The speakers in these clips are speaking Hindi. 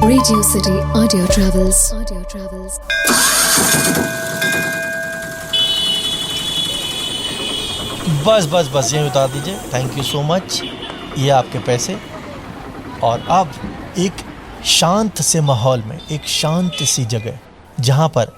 Radio City Audio Travels. Audio Travels. बस यहीं उतार दीजिए। Thank you so much. ये आपके पैसे। और अब एक शांत से माहौल में, एक शांत सी जगह जहाँ पर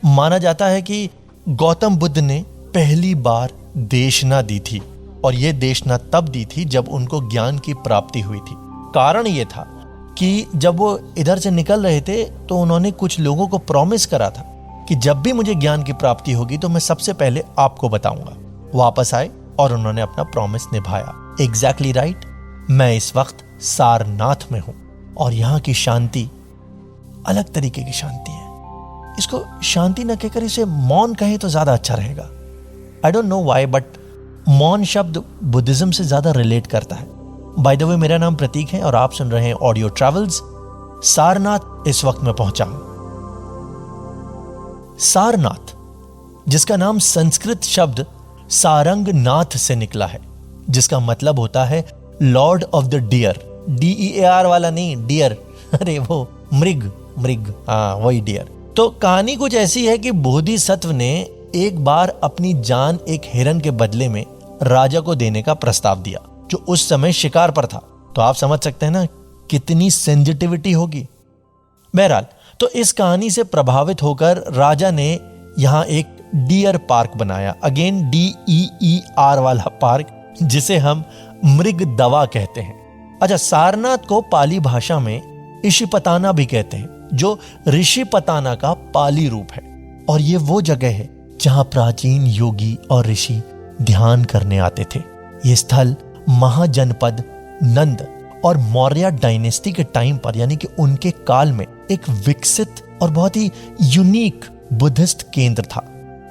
माना जाता है कि गौतम बुद्ध ने पहली बार देशना दी थी। और ये देशना तब दी थी जब उनको ज्ञान की प्राप्ति हुई थी। कारण ये था कि जब वो इधर से निकल रहे थे तो उन्होंने कुछ लोगों को प्रॉमिस करा था कि जब भी मुझे ज्ञान की प्राप्ति होगी तो मैं सबसे पहले आपको बताऊंगा। वापस आए और उन्होंने अपना प्रॉमिस निभाया। Exactly right. मैं इस वक्त सारनाथ में हूं और यहाँ की शांति अलग तरीके की शांति है। इसको शांति न कहकर इसे मौन कहें तो ज्यादा अच्छा रहेगा। I don't know why, but मौन शब्द बुद्धिज्म से ज्यादा रिलेट करता है। बाय द वे, मेरा नाम प्रतीक है और आप सुन रहे हैं ऑडियो ट्रैवल्स। सारनाथ इस वक्त मैं पहुंचा हूं। सारनाथ, जिसका नाम संस्कृत शब्द सारंगनाथ से निकला है, जिसका मतलब होता है lord of the dear. DEAR वाला नहीं, डियर, अरे वो मृग, हाँ वही डियर। तो कहानी कुछ ऐसी है कि बोधिसत्व ने एक बार अपनी जान एक हिरन के बदले में राजा को देने का प्रस्ताव दिया, जो उस समय शिकार पर था। तो आप समझ सकते हैं ना कितनी सेंसिटिविटी होगी। बहरहाल, तो इस कहानी से प्रभावित होकर राजा ने यहां एक डियर पार्क बनाया। अगेन DEER वाला पार्क, जिसे हम मृग दवा कहते हैं। अच्छा, सारनाथ को पाली भाषा में इशिपताना भी कहते हैं, जो ऋषिपताना का पाली रूप है। और ये वो जगह है जहां प्राचीन योगी और ऋषि ध्यान करने आते थे। ये स्थल महाजनपद नंद और मौर्य डायनेस्टी के टाइम पर, यानी कि उनके काल में, एक विकसित और बहुत ही यूनिक बुद्धिस्ट केंद्र था।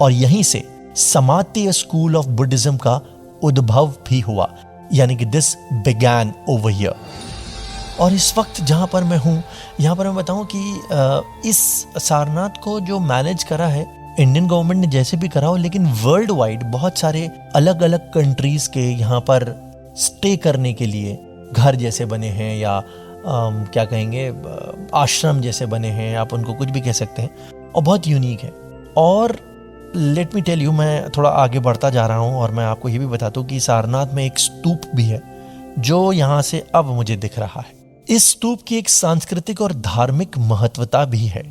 और यहीं से समात्य स्कूल ऑफ बुद्धिज्म का उद्भव भी हुआ, यानी कि दिस बिगैन ओवर हियर। और इस वक्त जहां पर मैं हूं, यहां पर मैं बताऊं कि इस सारनाथ को जो मैनेज करा है इंडियन गवर्नमेंट ने, जैसे भी करा हो, लेकिन वर्ल्ड वाइड बहुत सारे अलग अलग कंट्रीज के यहाँ पर स्टे करने के लिए घर जैसे बने हैं, या क्या कहेंगे, आश्रम जैसे बने हैं, आप उनको कुछ भी कह सकते हैं, और बहुत यूनिक है। और लेट मी टेल यू, मैं थोड़ा आगे बढ़ता जा रहा हूँ और मैं आपको ये भी बता दूँ कि सारनाथ में एक स्तूप भी है जो यहाँ से अब मुझे दिख रहा है। इस स्तूप की एक सांस्कृतिक और धार्मिक महत्वता भी है।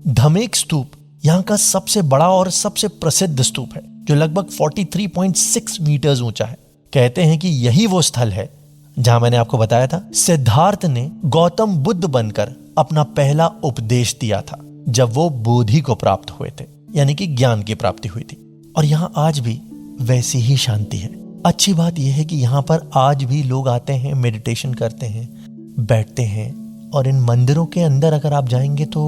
धमेक स्तूप यहाँ का सबसे बड़ा और सबसे प्रसिद्ध स्तूप है, जो लगभग 43.6 मीटर्स ऊंचा है। कहते हैं कि यही वो स्थल है जहां मैंने आपको बताया था सिद्धार्थ ने गौतम बुद्ध बनकर अपना पहला उपदेश दिया था, जब वो बोधि को प्राप्त हुए थे, यानी कि ज्ञान की प्राप्ति हुई थी। और यहाँ आज भी वैसी ही शांति है। अच्छी बात यह है कि यहाँ पर आज भी लोग आते हैं, मेडिटेशन करते हैं, बैठते हैं। और इन मंदिरों के अंदर अगर आप जाएंगे तो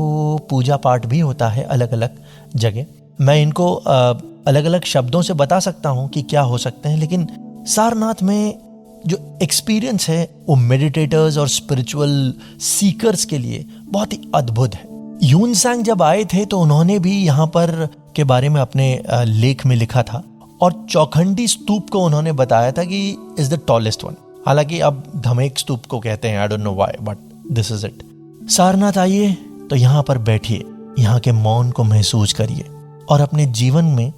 पूजा पाठ भी होता है अलग अलग जगह। मैं इनको अलग अलग शब्दों से बता सकता हूँ कि क्या हो सकते हैं, लेकिन सारनाथ में जो एक्सपीरियंस है वो मेडिटेटर्स और स्पिरिचुअल सीकर्स के लिए बहुत ही अद्भुत है। यूनसांग जब आए थे तो उन्होंने भी यहाँ पर के बारे में अपने लेख में लिखा था, और चौखंडी स्तूप को उन्होंने बताया था कि इज द टॉलेस्ट वन। हालांकि अब धमेक स्तूप को कहते हैं, I don't know why, but this is it. Sarnath आइए तो यहाँ पर बैठिए, यहाँ के मौन को महसूस करिए, और अपने जीवन में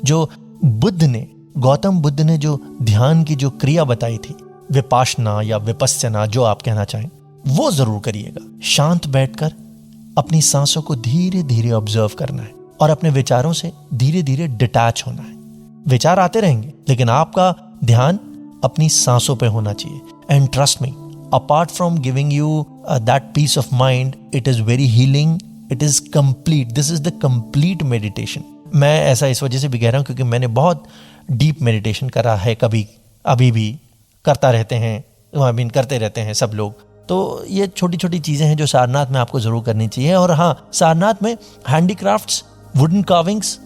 जो गौतम बुद्ध ने जो ध्यान की जो क्रिया बताई थी, विपाशना या विपस्यना, जो आप कहना चाहें, वो जरूर करिएगा। शांत बैठकर अपनी सांसों को धीरे धीरे ऑब्जर्व करना है और अपने विचारों से धीरे धीरे डिटैच होना है। विचार आते रहेंगे, लेकिन आपका ध्यान अपनी सांसों पे होना चाहिए। And trust me, apart from giving you that peace of mind, it is very healing, it is complete, this is the complete meditation। मैं ऐसा इस वजह से भी कह रहा हूँ क्योंकि मैंने बहुत डीप मेडिटेशन करा है, कभी अभी भी करता रहते हैं, करते रहते हैं सब लोग। तो ये छोटी छोटी चीज़ें हैं जो सारनाथ में आपको ज़रूर करनी चाहिए। और हाँ, सारनाथ में हैंडीक्राफ्ट्स, वुडन कार्विंग्स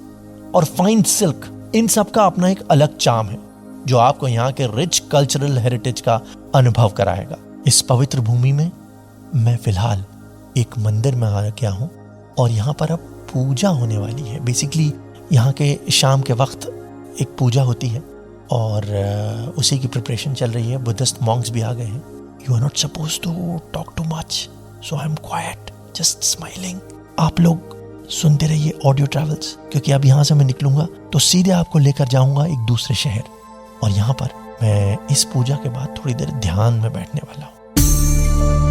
और फाइन सिल्क, इन सब का अपना एक अलग चार्म है, जो आपको यहाँ के रिच कल्चरल हेरिटेज का अनुभव कराएगा। इस पवित्र भूमि में मैं फिलहाल एक मंदिर में आ गया हूँ और यहाँ पर अब पूजा होने वाली है। बेसिकली यहाँ के शाम के वक्त एक पूजा होती है और उसी की प्रिपरेशन चल रही है। बुद्धिस्ट मॉन्क्स भी आ गए हैं। You are not suppose to talk too much, so I am quiet, just smiling. आप लोग सुनते रहिए ऑडियो ट्रैवल्स, क्योंकि अब यहाँ से मैं निकलूंगा तो सीधे आपको लेकर जाऊंगा एक दूसरे शहर, और यहाँ पर मैं इस पूजा के बाद थोड़ी देर ध्यान में बैठने वाला हूँ।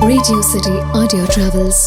Radio City Audio Travels.